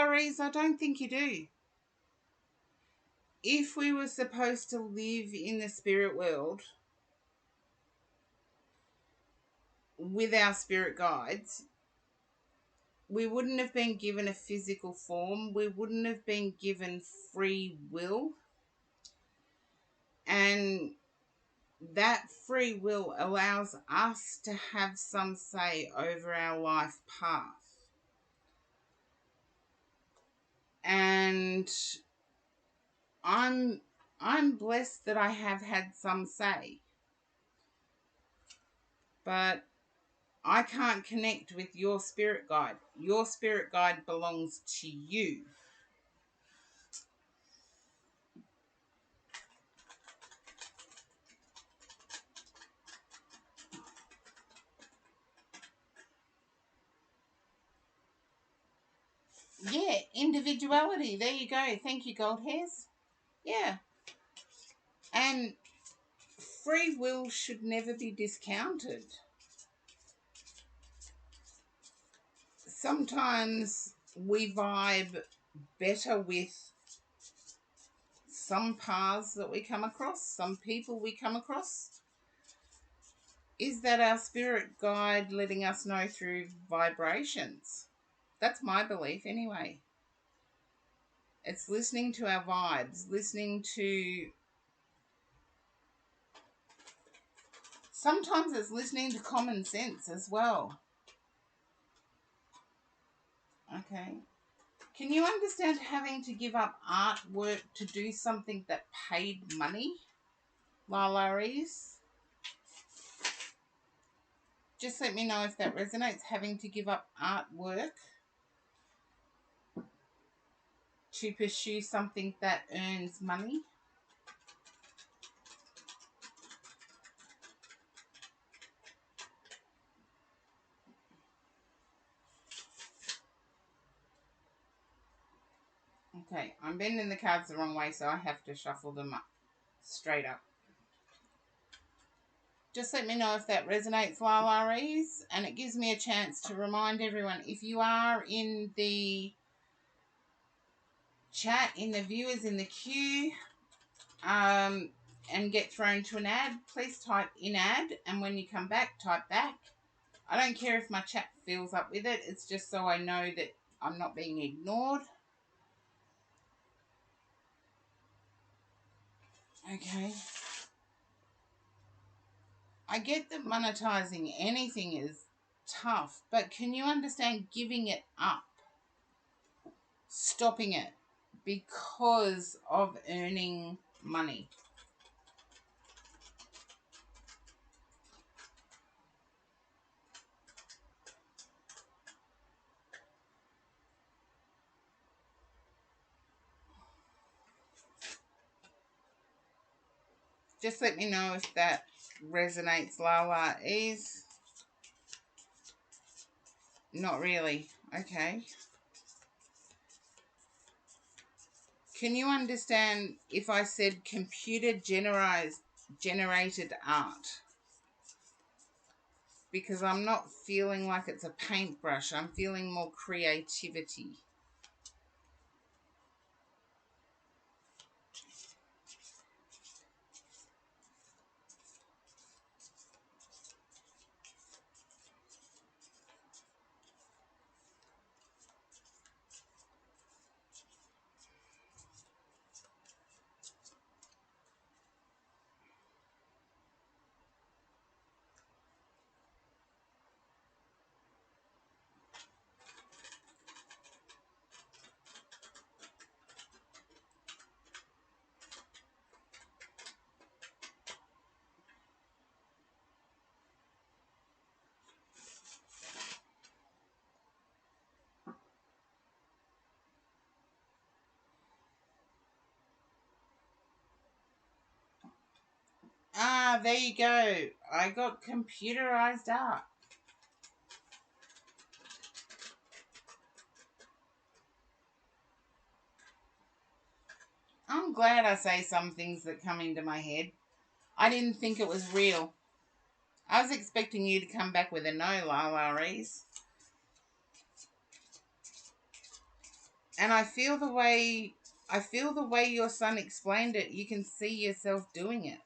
Reese, I don't think you do. If we were supposed to live in the spirit world with our spirit guides, we wouldn't have been given a physical form. We wouldn't have been given free will. And that free will allows us to have some say over our life path. And I'm blessed that I have had some say. But I can't connect with your spirit guide. Your spirit guide belongs to you. Yeah, individuality. There you go. Thank you, Gold Hairs. Yeah. And free will should never be discounted. Sometimes we vibe better with some paths that we come across, some people we come across. Is that our spirit guide letting us know through vibrations? That's my belief anyway. It's listening to our vibes, listening to. Sometimes it's listening to common sense as well. Okay. Can you understand having to give up artwork to do something that paid money? La Reese? Just let me know if that resonates. Having to give up artwork to pursue something that earns money. Okay, I'm bending the cards the wrong way, so I have to shuffle them up, straight up. Just let me know if that resonates, La Reese, and it gives me a chance to remind everyone, if you are in the chat, in the viewers, in the queue, and get thrown to an ad, please type in ad, and when you come back, type back. I don't care if my chat fills up with it, it's just so I know that I'm not being ignored. Okay. I get that monetizing anything is tough, but can you understand giving it up, stopping it because of earning money? Just let me know if that resonates, Lala. Is not really. Okay. Can you understand if I said computer generated art? Because I'm not feeling like it's a paintbrush. I'm feeling more creativity. Ah, there you go. I got computerized art. I'm glad I say some things that come into my head. I didn't think it was real. I was expecting you to come back with a no, Lala Reese. And I feel the way your son explained it, you can see yourself doing it.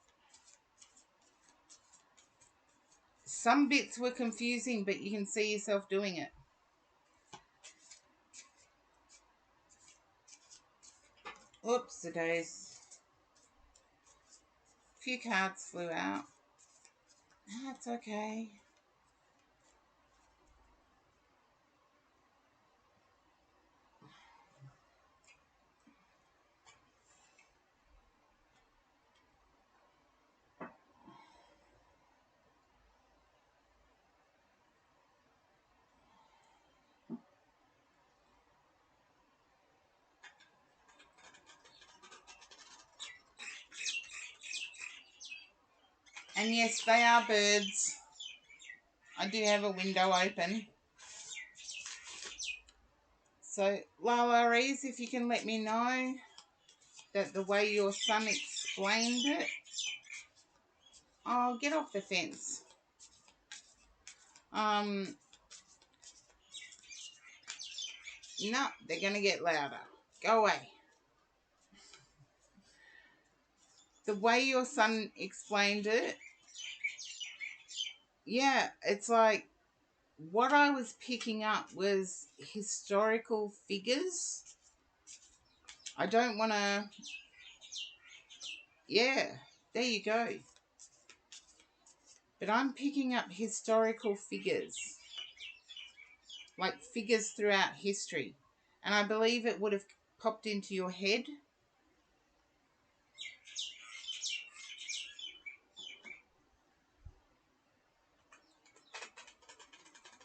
Some bits were confusing, but you can see yourself doing it. Oops, a days. A few cards flew out. That's okay. And yes, they are birds. I do have a window open. So, Lala Reese, if you can let me know that the way your son explained it. Oh, get off the fence. No, they're going to get louder. Go away. The way your son explained it, yeah, it's like what I was picking up was historical figures. I don't want to, yeah, there you go. But I'm picking up historical figures, like figures throughout history. And I believe it would have popped into your head.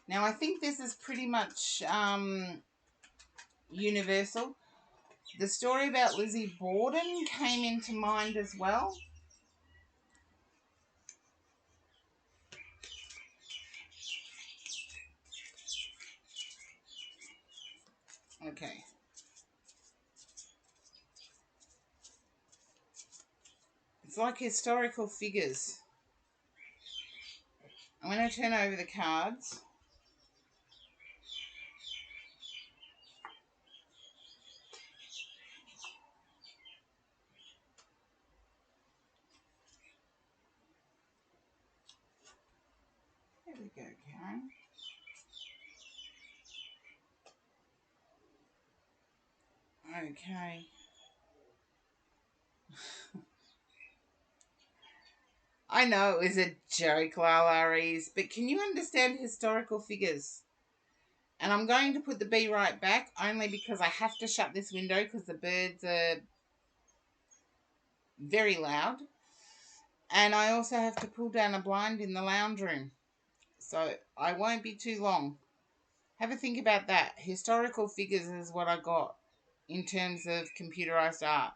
Now, I think this is pretty much universal. The story about Lizzie Borden came into mind as well. Okay. It's like historical figures. I'm going to turn over the cards. There we go, Karen. Okay. I know it was a joke, Lala Rees, but can you understand historical figures? And I'm going to put the bee right back only because I have to shut this window because the birds are very loud. And I also have to pull down a blind in the lounge room. So I won't be too long. Have a think about that. Historical figures is what I got in terms of computerized art.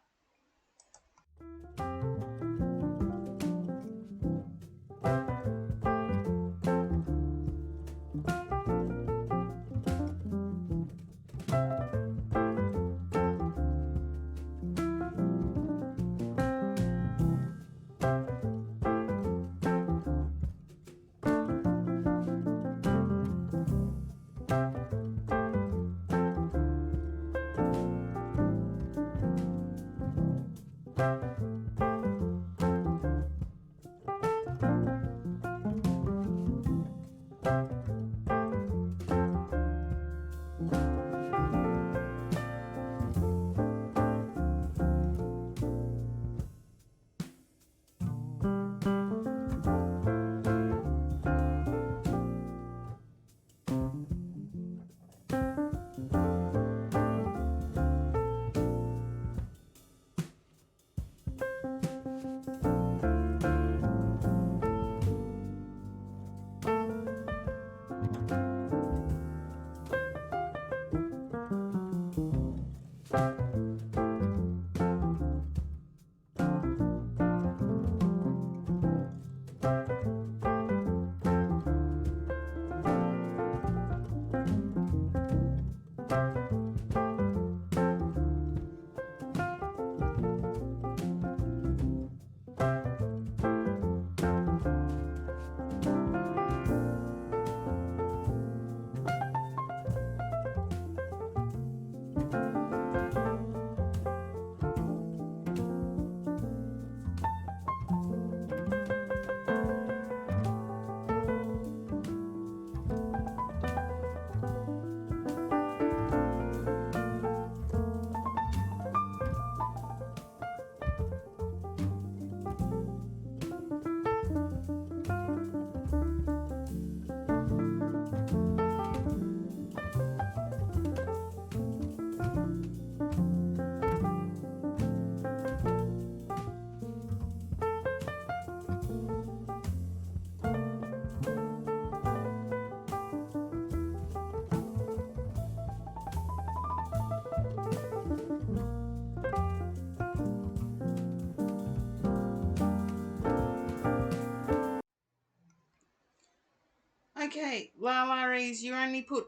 Okay, Lala Rees, you only put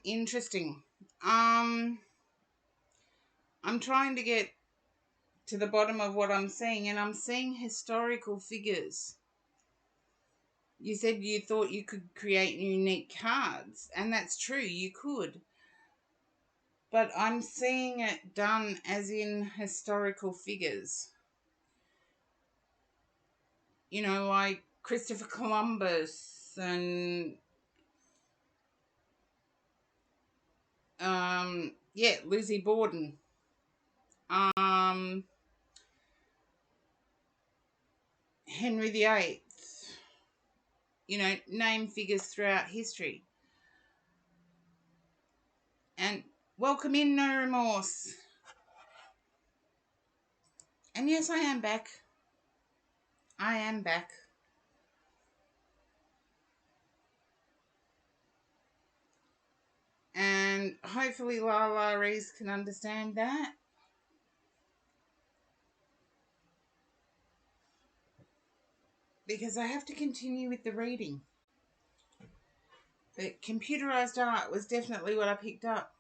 interesting. Um I'm trying to get to the bottom of what I'm seeing, and I'm seeing historical figures. You said you thought you could create unique cards, and that's true, you could. But I'm seeing it done as in historical figures. Like Christopher Columbus and yeah, Lizzie Borden. Um Henry VIII. Name figures throughout history. And welcome in, No Remorse. And yes, I am back. I am back. And hopefully Lala Rees can understand that. Because I have to continue with the reading. But computerized art was definitely what I picked up.